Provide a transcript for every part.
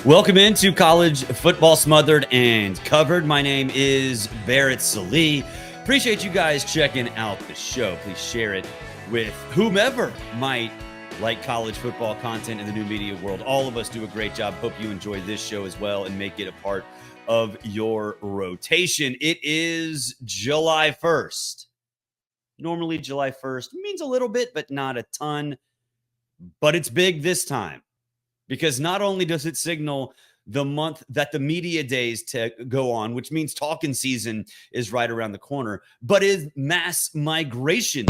Welcome into College Football Smothered and Covered. My name is Barrett Salee. Appreciate you guys checking out the show. Please share it with whomever might like college football content in the new media world. All of us do a great job. Hope you enjoy this show as well and make it a part of your rotation. It is July 1st. Normally July 1st means a little bit, but not a ton. But it's big this time. Because not only does it signal the month that the media days to go on, which means talking season is right around the corner, but is mass migration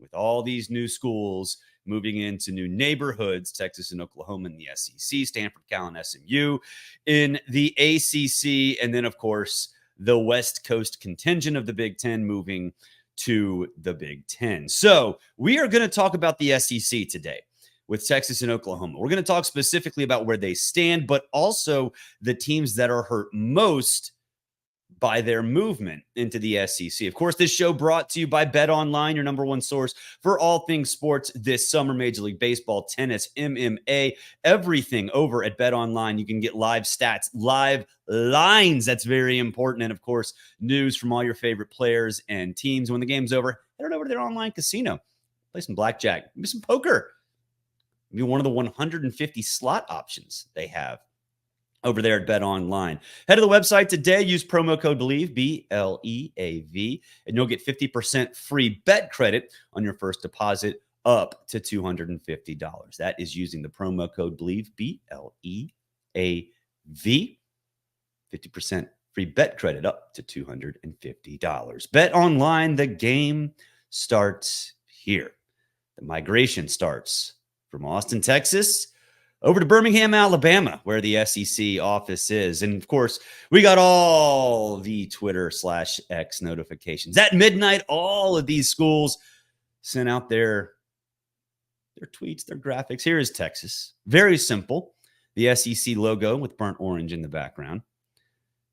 with all these new schools moving into new neighborhoods, Texas and Oklahoma in the SEC, Stanford, Cal, and SMU in the ACC, and then, of course, the West Coast contingent of the Big Ten moving to the Big Ten. So we are going to talk about the SEC today with Texas and Oklahoma. We're going to talk specifically about where they stand, but also the teams that are hurt most by their movement into the SEC. Of course, this show brought to you by Bet Online, your number one source for all things sports this summer. Major League Baseball, tennis, MMA, everything over at Bet Online. You can get live stats, live lines. That's very important. And of course, news from all your favorite players and teams. When the game's over, head on over to their online casino. Play some blackjack, maybe some poker. Maybe one of the 150 slot options they have over there at Bet Online. Head to the website today. Use promo code BELIEVE, B-L-E-A-V, and you'll get 50% free bet credit on your first deposit up to $250. That is using the promo code BELIEVE, B-L-E-A-V. 50% free bet credit up to $250. Bet Online, the game starts here. The migration starts from Austin, Texas, over to Birmingham, Alabama, where the SEC office is. And, of course, we got all the Twitter/X notifications. At midnight, all of these schools sent out their tweets, their graphics. Here is Texas. Very simple. The SEC logo with burnt orange in the background.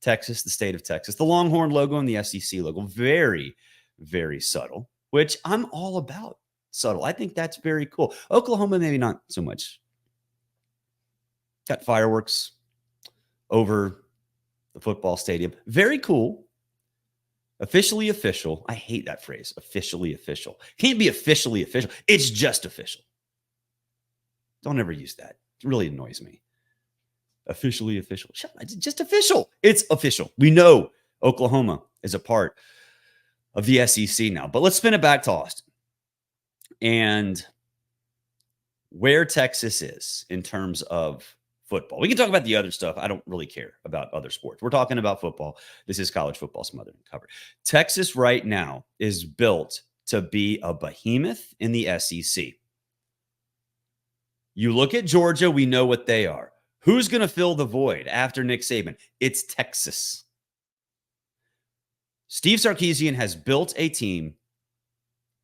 Texas, the state of Texas. The Longhorn logo and the SEC logo. Very, very subtle, which I'm all about. Subtle. I think that's very cool. Oklahoma, maybe not so much. Got fireworks over the football stadium. Very cool. Officially official. I hate that phrase. Officially official. Can't be officially official. It's just official. Don't ever use that. It really annoys me. Officially official. Shut up. It's just official. It's official. We know Oklahoma is a part of the SEC now. But let's spin it back to Austin. And where Texas is in terms of football. We can talk about the other stuff. I don't really care about other sports. We're talking about football. This is College Football Smothered and Covered. Texas right now is built to be a behemoth in the SEC. You look at Georgia, we know what they are. Who's going to fill the void after Nick Saban? It's Texas. Steve Sarkisian has built a team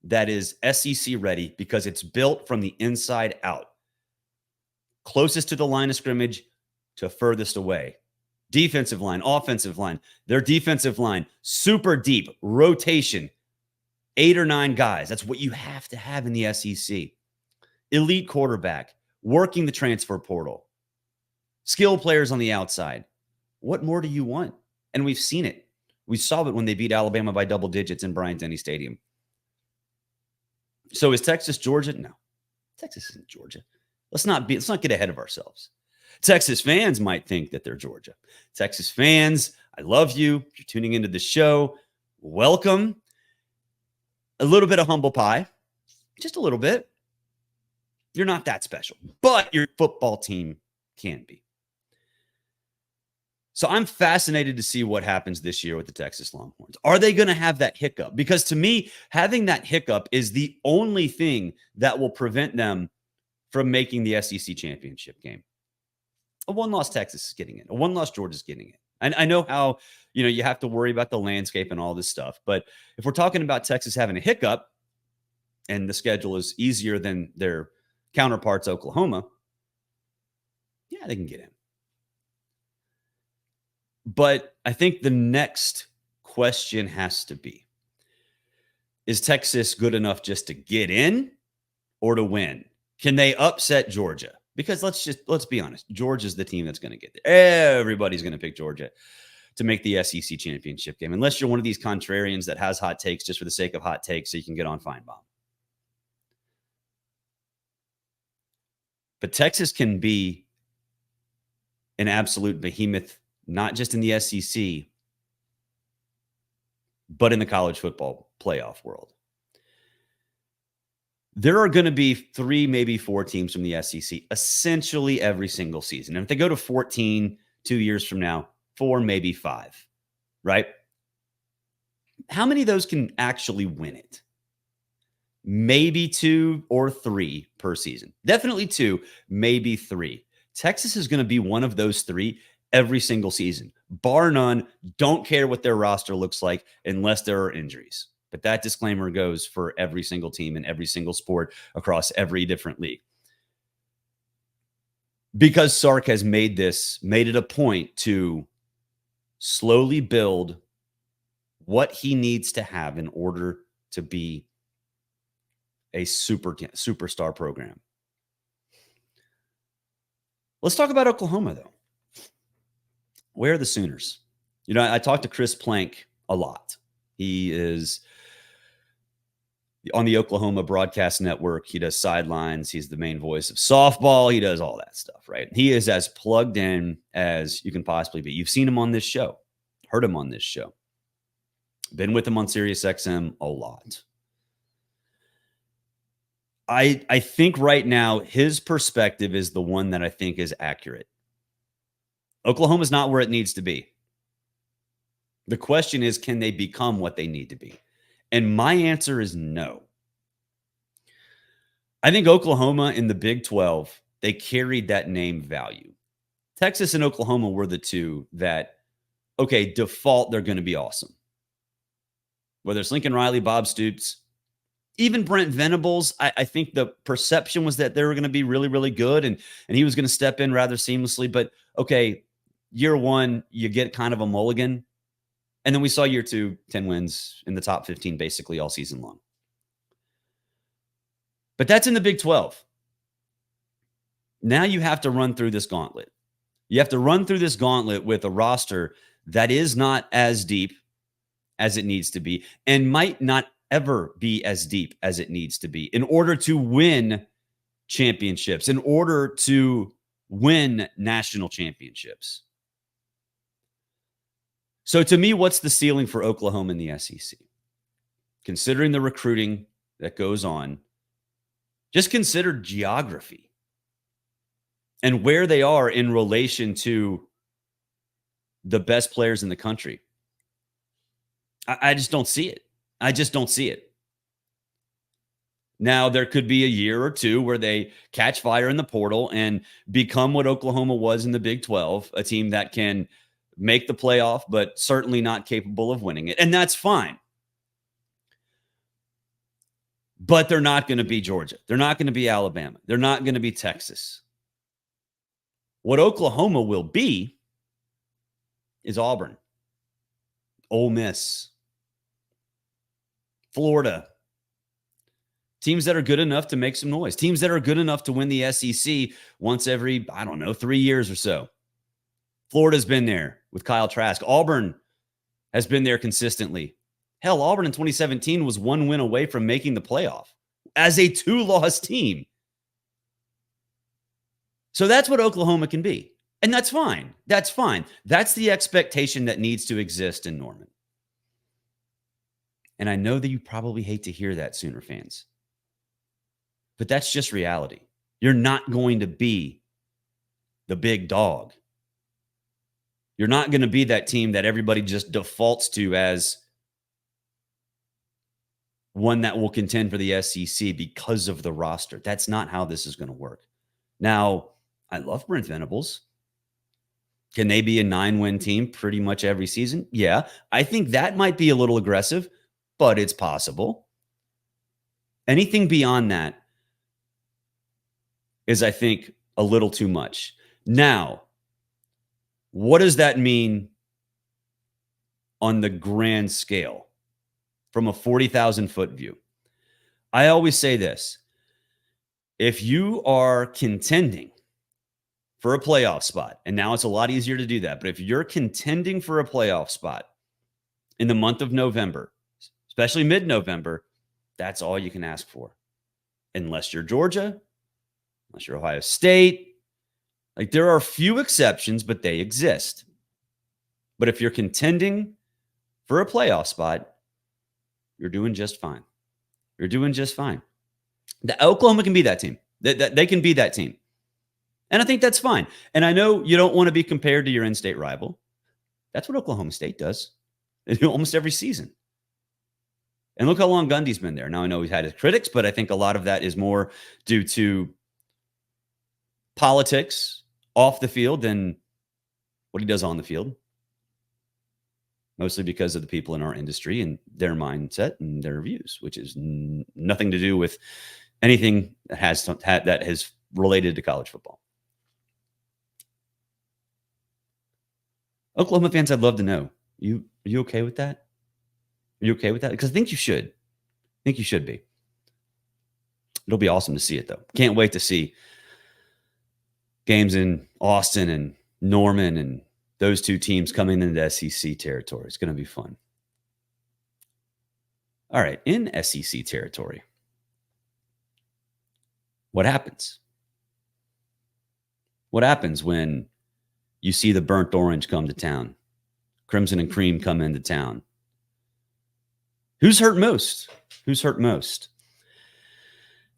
that is SEC ready because it's built from the inside out. Closest to the line of scrimmage to furthest away. Defensive line, offensive line. Their defensive line, super deep, rotation, 8 or 9 guys. That's what you have to have in the SEC. Elite quarterback, working the transfer portal. Skill players on the outside. What more do you want? And we've seen it. We saw it when they beat Alabama by double digits in Bryant-Denny Stadium. So is Texas Georgia? No. Texas isn't Georgia. Let's not get ahead of ourselves. Texas fans might think that they're Georgia. Texas fans, I love you. If you're tuning into the show, welcome. A little bit of humble pie. Just a little bit. You're not that special, but your football team can be. So I'm fascinated to see what happens this year with the Texas Longhorns. Are they going to have that hiccup? Because to me, having that hiccup is the only thing that will prevent them from making the SEC championship game. A one-loss Texas is getting it. A one-loss Georgia is getting it. And I know how, you have to worry about the landscape and all this stuff. But if we're talking about Texas having a hiccup and the schedule is easier than their counterparts, Oklahoma, yeah, they can get in. But I think the next question has to be, is Texas good enough just to get in or to win? Can they upset Georgia? Because let's be honest. Georgia's the team that's going to get there. Everybody's going to pick Georgia to make the SEC championship game, unless you're one of these contrarians that has hot takes just for the sake of hot takes so you can get on Feinbaum. But Texas can be an absolute behemoth, not just in the SEC, but in the college football playoff world. There are going to be 3, maybe 4 teams from the SEC essentially every single season. And if they go to 14 2 years from now, 4, maybe 5, right? How many of those can actually win it? Maybe 2 or 3 per season. Definitely 2, maybe 3. Texas is going to be one of those 3 every single season. Bar none, don't care what their roster looks like unless there are injuries. But that disclaimer goes for every single team in every single sport across every different league. Because Sark has made it a point to slowly build what he needs to have in order to be a superstar program. Let's talk about Oklahoma, though. Where are the Sooners? You know, I talked to Chris Plank a lot. He is on the Oklahoma Broadcast Network. He does sidelines. He's the main voice of softball. He does all that stuff, right? He is as plugged in as you can possibly be. You've seen him on this show, heard him on this show, been with him on SiriusXM a lot. I think right now his perspective is the one that I think is accurate. Oklahoma's not where it needs to be. The question is, can they become what they need to be? And my answer is no. I think Oklahoma in the Big 12, they carried that name value. Texas and Oklahoma were the 2 that, okay, default, they're going to be awesome. Whether it's Lincoln Riley, Bob Stoops, even Brent Venables, I think the perception was that they were going to be really, really good and he was going to step in rather seamlessly. But, okay, year 1, you get kind of a mulligan. And then we saw year 2, 10 wins in the top 15 basically all season long. But that's in the Big 12. Now you have to run through this gauntlet. You have to run through this gauntlet with a roster that is not as deep as it needs to be and might not ever be as deep as it needs to be in order to win championships, in order to win national championships. So to me, what's the ceiling for Oklahoma in the SEC? Considering the recruiting that goes on, just consider geography and where they are in relation to the best players in the country. I just don't see it. I just don't see it. Now, there could be a year or 2 where they catch fire in the portal and become what Oklahoma was in the Big 12, a team that can make the playoff, but certainly not capable of winning it. And that's fine. But they're not going to be Georgia. They're not going to be Alabama. They're not going to be Texas. What Oklahoma will be is Auburn, Ole Miss, Florida. Teams that are good enough to make some noise. Teams that are good enough to win the SEC once every, 3 years or so. Florida's been there with Kyle Trask. Auburn has been there consistently. Hell, Auburn in 2017 was 1 win away from making the playoff as a 2-loss team. So that's what Oklahoma can be. And that's fine. That's fine. That's the expectation that needs to exist in Norman. And I know that you probably hate to hear that, Sooner fans. But that's just reality. You're not going to be the big dog. You're not going to be that team that everybody just defaults to as one that will contend for the SEC because of the roster. That's not how this is going to work. Now, I love Brent Venables. Can they be a 9-win team pretty much every season? Yeah, I think that might be a little aggressive, but it's possible. Anything beyond that is, I think, a little too much. Now, what does that mean on the grand scale from a 40,000-foot view? I always say this. If you are contending for a playoff spot, and now it's a lot easier to do that, but if you're contending for a playoff spot in the month of November, especially mid-November, that's all you can ask for. Unless you're Georgia, unless you're Ohio State. Like, there are a few exceptions, but they exist. But if you're contending for a playoff spot, you're doing just fine. You're doing just fine. Oklahoma can be that team. They can be that team. And I think that's fine. And I know you don't want to be compared to your in-state rival. That's what Oklahoma State does almost every season. And look how long Gundy's been there. Now, I know he's had his critics, but I think a lot of that is more due to politics off the field than what he does on the field. Mostly because of the people in our industry and their mindset and their views, which is nothing to do with anything that has related to college football. Oklahoma fans, I'd love to know. Are you okay with that? Are you okay with that? Because I think you should. I think you should be. It'll be awesome to see it, though. Can't wait to see games in Austin and Norman and those two teams coming into SEC territory. It's going to be fun. All right, in SEC territory, what happens? What happens when you see the burnt orange come to town? Crimson and cream come into town. Who's hurt most? Who's hurt most?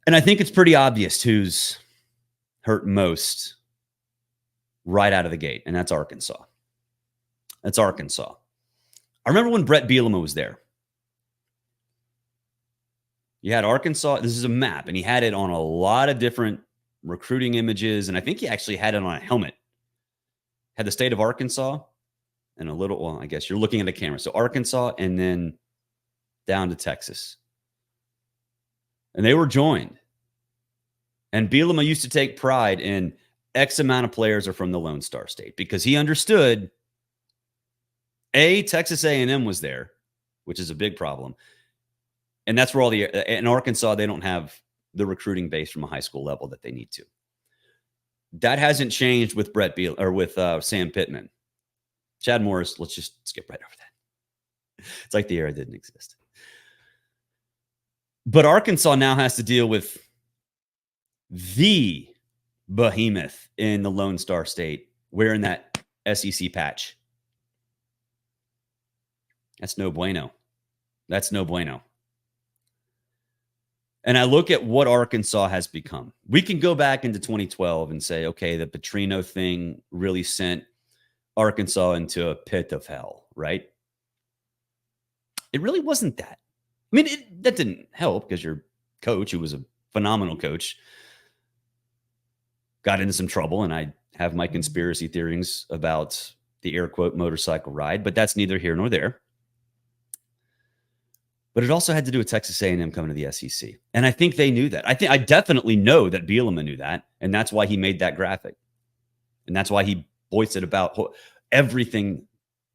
And I think it's pretty obvious who's hurt most right out of the gate, and that's Arkansas. That's Arkansas. I remember when Brett Bielema was there. You had Arkansas. This is a map, and he had it on a lot of different recruiting images, and I think he actually had it on a helmet. Had the state of Arkansas and a little, well, I guess you're looking at the camera. So Arkansas and then down to Texas. And they were joined. And Bielema used to take pride in X amount of players are from the Lone Star State because he understood, Texas A&M was there, which is a big problem. And that's where in Arkansas, they don't have the recruiting base from a high school level that they need to. That hasn't changed with Brett Bielema or with Sam Pittman. Chad Morris, let's just skip right over that. It's like the era didn't exist. But Arkansas now has to deal with the behemoth in the Lone Star State wearing that SEC patch. That's no bueno. That's no bueno. And I look at what Arkansas has become. We can go back into 2012 and say, okay, the Petrino thing really sent Arkansas into a pit of hell, right? It really wasn't that. I mean, that didn't help because your coach, who was a phenomenal coach, got into some trouble. And I have my conspiracy theories about the air quote motorcycle ride, but that's neither here nor there. But it also had to do with Texas A&M coming to the SEC. And I think they knew that. I definitely know that Bielema knew that. And that's why he made that graphic. And that's why he voiced it about everything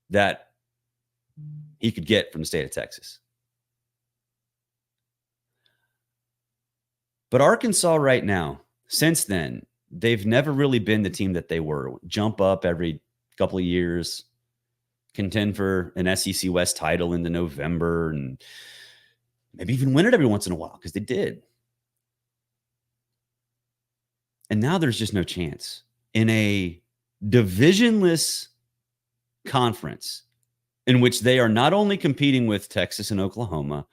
that he could get from the state of Texas. But Arkansas right now, since then, they've never really been the team that they were. Jump up every couple of years, contend for an SEC West title into November, and maybe even win it every once in a while because they did. And now there's just no chance. In a divisionless conference in which they are not only competing with Texas and Oklahoma,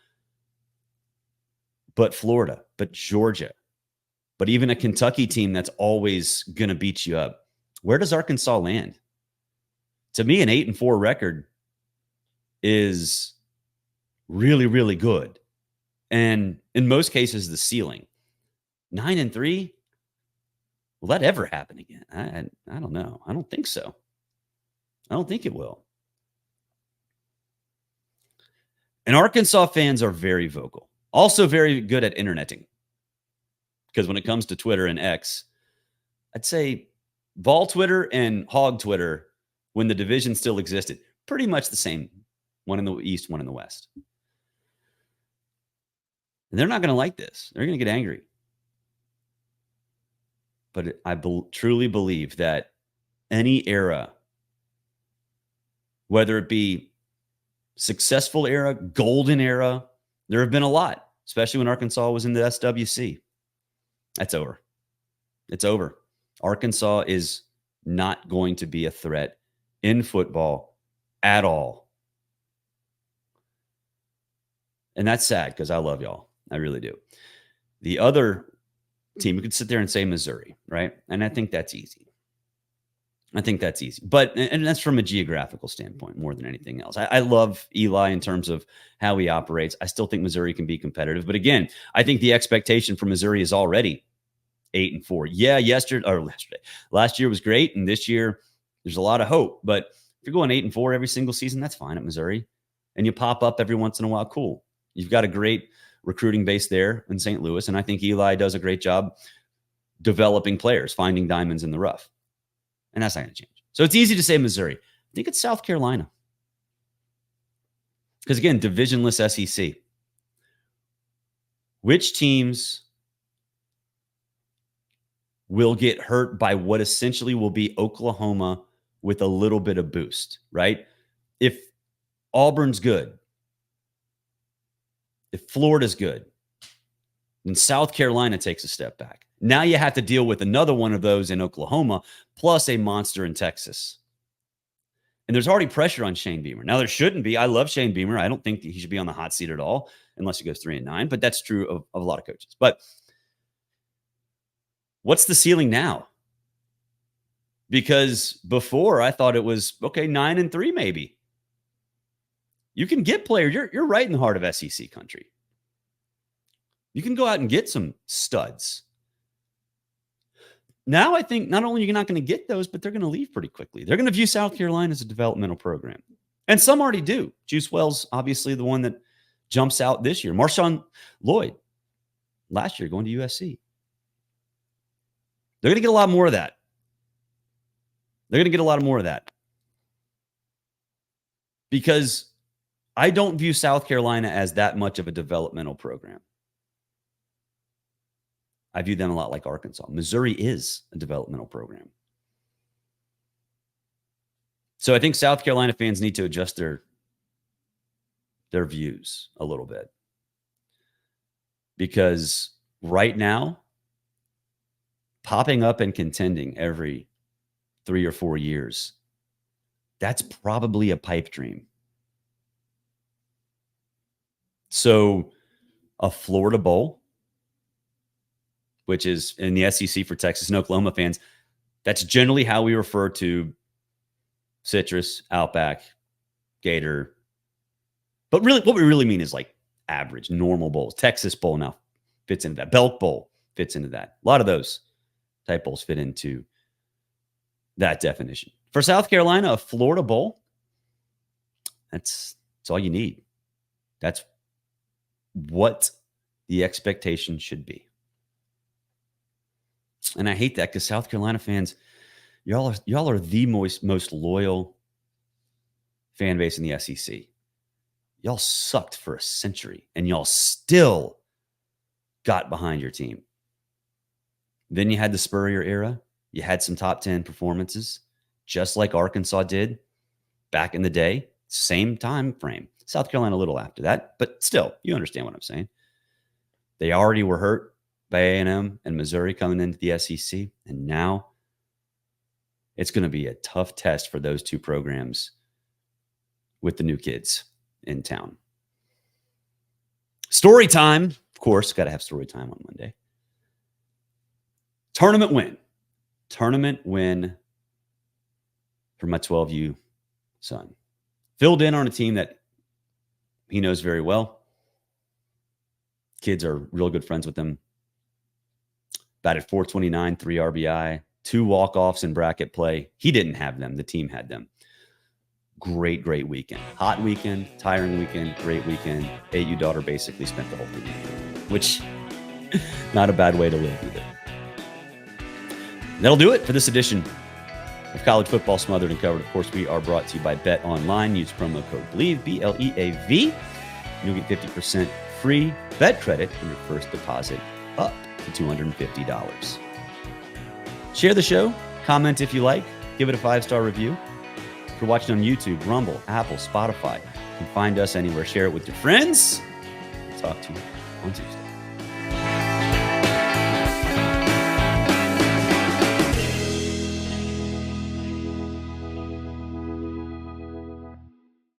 but Florida, but Georgia, but even a Kentucky team that's always going to beat you up. Where does Arkansas land? To me, an 8-4 record is really, really good. And in most cases, the ceiling. 9-3? Will that ever happen again? I don't know. I don't think so. I don't think it will. And Arkansas fans are very vocal. Also very good at interneting. Because when it comes to Twitter and X, I'd say Vol Twitter and Hog Twitter, when the division still existed, pretty much the same. One in the East, one in the West. And they're not going to like this. They're going to get angry. but I truly believe that any era, whether it be successful era, golden era, there have been a lot, especially when Arkansas was in the SWC. That's over. It's over. Arkansas is not going to be a threat in football at all. And that's sad because I love y'all. I really do. The other team, we could sit there and say Missouri, right? And I think that's easy. But, and that's from a geographical standpoint more than anything else. I love Eli in terms of how he operates. I still think Missouri can be competitive. But again, I think the expectation for Missouri is already 8-4. Yeah, last year was great. And this year, there's a lot of hope. But if you're going 8-4 every single season, that's fine at Missouri. And you pop up every once in a while, cool. You've got a great recruiting base there in St. Louis. And I think Eli does a great job developing players, finding diamonds in the rough. And that's not going to change. So it's easy to say Missouri. I think it's South Carolina. Because again, divisionless SEC. Which teams will get hurt by what essentially will be Oklahoma with a little bit of boost, right? If Auburn's good, if Florida's good, then South Carolina takes a step back. Now you have to deal with another one of those in Oklahoma, plus a monster in Texas. And there's already pressure on Shane Beamer. Now, there shouldn't be. I love Shane Beamer. I don't think that he should be on the hot seat at all, unless he goes 3-9. But that's true of a lot of coaches. But what's the ceiling now? Because before I thought it was, okay, 9-3 maybe. You can get players. You're right in the heart of SEC country. You can go out and get some studs. Now I think not only are you not going to get those, but they're going to leave pretty quickly. They're going to view South Carolina as a developmental program. And some already do. Juice Wells, obviously the one that jumps out this year. Marshawn Lloyd, last year going to USC. They're going to get a lot more of that. Because I don't view South Carolina as that much of a developmental program. I view them a lot like Arkansas. Missouri is a developmental program. So I think South Carolina fans need to adjust their views a little bit. Because right now, popping up and contending every 3 or 4 years, that's probably a pipe dream. So a Florida Bowl, which is in the SEC for Texas and Oklahoma fans, that's generally how we refer to Citrus, Outback, Gator. But really, what we really mean is like average, normal bowls. Texas Bowl now fits into that. Belk Bowl fits into that. A lot of those type bowls fit into that definition. For South Carolina, a Florida Bowl, that's all you need. That's what the expectation should be. And I hate that because South Carolina fans, y'all are the most loyal fan base in the SEC. Y'all sucked for a century, and y'all still got behind your team. Then you had the Spurrier era. You had some top 10 performances, just like Arkansas did back in the day. Same time frame. South Carolina a little after that, but still, you understand what I'm saying. They already were hurt by A&M and Missouri coming into the SEC. And now it's going to be a tough test for those two programs with the new kids in town. Story time. Of course, got to have story time on Monday. Tournament win for my 12U son. Filled in on a team that he knows very well. Kids are real good friends with him. Batted .429, 3 RBI, 2 walk-offs in bracket play. He didn't have them. The team had them. Great weekend. Hot weekend, tiring weekend, great weekend. AU daughter basically spent the whole thing, which not a bad way to live either. That'll do it for this edition of College Football Smothered and Covered. Of course, we are brought to you by Bet Online. Use promo code BLEAV, BLEAV. You'll get 50% free bet credit on your first deposit up to $250. Share the show. Comment if you like. Give it a 5-star review. If you're watching on YouTube, Rumble, Apple, Spotify, you can find us anywhere. Share it with your friends. Talk to you on Tuesday.